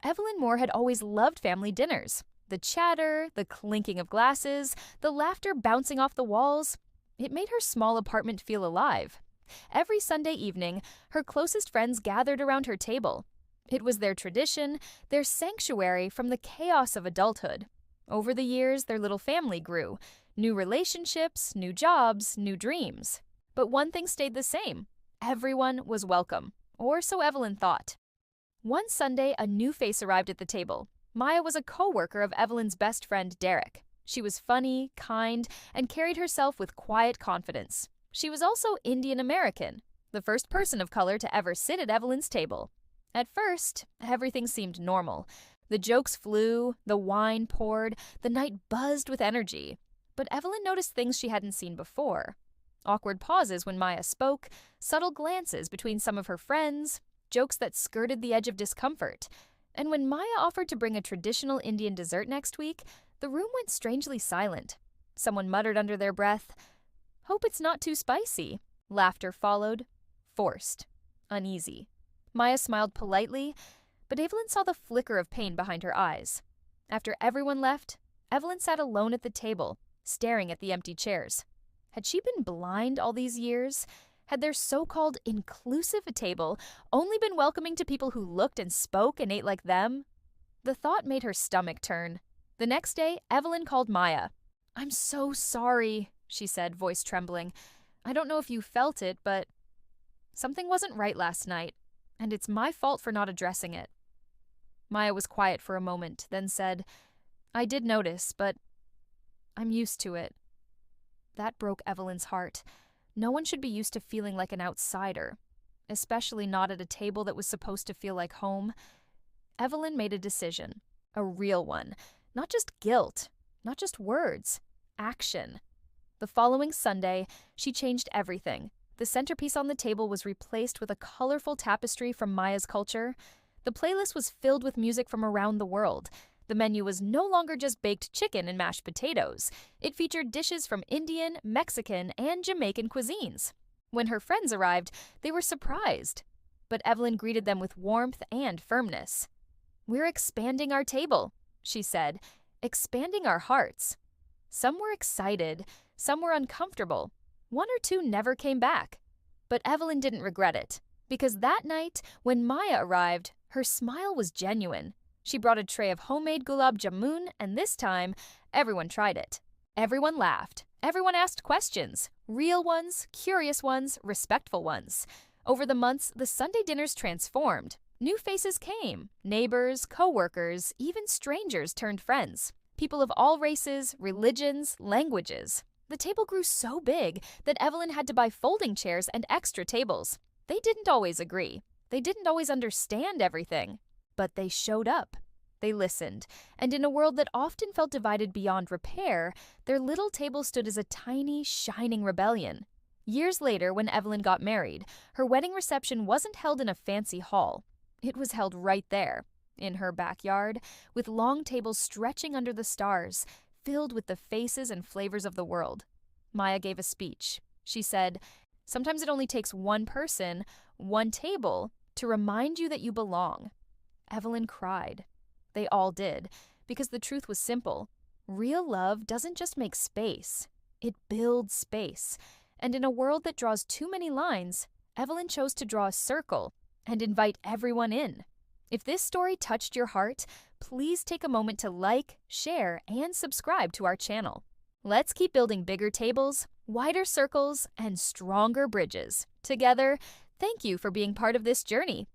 Evelyn Moore had always loved family dinners. The chatter, the clinking of glasses, the laughter bouncing off the walls. It made her small apartment feel alive. Every Sunday evening, her closest friends gathered around her table. It was their tradition, their sanctuary from the chaos of adulthood. Over the years, their little family grew. New relationships, new jobs, new dreams. But one thing stayed the same. Everyone was welcome, or so Evelyn thought. One Sunday, a new face arrived at the table. Maya was a co-worker of Evelyn's best friend, Derek. She was funny, kind, and carried herself with quiet confidence. She was also Indian American, the first person of color to ever sit at Evelyn's table. At first, everything seemed normal. The jokes flew, the wine poured, the night buzzed with energy. But Evelyn noticed things she hadn't seen before. Awkward pauses when Maya spoke, subtle glances between some of her friends, jokes that skirted the edge of discomfort. And when Maya offered to bring a traditional Indian dessert next week, the room went strangely silent. Someone muttered under their breath, "Hope it's not too spicy." Laughter followed, forced, uneasy. Maya smiled politely, but Evelyn saw the flicker of pain behind her eyes. After everyone left, Evelyn sat alone at the table, staring at the empty chairs. Had she been blind all these years? Had their so-called inclusive table only been welcoming to people who looked and spoke and ate like them? The thought made her stomach turn. The next day, Evelyn called Maya. "I'm so sorry," she said, voice trembling. "I don't know if you felt it, but something wasn't right last night, and it's my fault for not addressing it." Maya was quiet for a moment, then said, "I did notice, but I'm used to it." That broke Evelyn's heart. No one should be used to feeling like an outsider, especially not at a table that was supposed to feel like home. Evelyn made a decision, a real one. Not just guilt, not just words, action. The following Sunday, she changed everything. The centerpiece on the table was replaced with a colorful tapestry from Maya's culture. The playlist was filled with music from around the world. The menu was no longer just baked chicken and mashed potatoes. It featured dishes from Indian, Mexican, and Jamaican cuisines. When her friends arrived, they were surprised. But Evelyn greeted them with warmth and firmness. "We're expanding our table," she said, "expanding our hearts." Some were excited, some were uncomfortable. One or two never came back. But Evelyn didn't regret it, because that night, when Maya arrived, her smile was genuine. She brought a tray of homemade gulab jamun, and this time, everyone tried it. Everyone laughed. Everyone asked questions. Real ones, curious ones, respectful ones. Over the months, the Sunday dinners transformed. New faces came. Neighbors, co-workers, even strangers turned friends. People of all races, religions, languages. The table grew so big that Evelyn had to buy folding chairs and extra tables. They didn't always agree. They didn't always understand everything. But they showed up. They listened, and in a world that often felt divided beyond repair, their little table stood as a tiny, shining rebellion. Years later, when Evelyn got married, her wedding reception wasn't held in a fancy hall. It was held right there, in her backyard, with long tables stretching under the stars, filled with the faces and flavors of the world. Maya gave a speech. She said, "Sometimes it only takes one person, one table, to remind you that you belong." Evelyn cried. They all did, because the truth was simple. Real love doesn't just make space. It builds space. And in a world that draws too many lines, Evelyn chose to draw a circle and invite everyone in. If this story touched your heart, please take a moment to like, share, and subscribe to our channel. Let's keep building bigger tables, wider circles, and stronger bridges. Together, thank you for being part of this journey.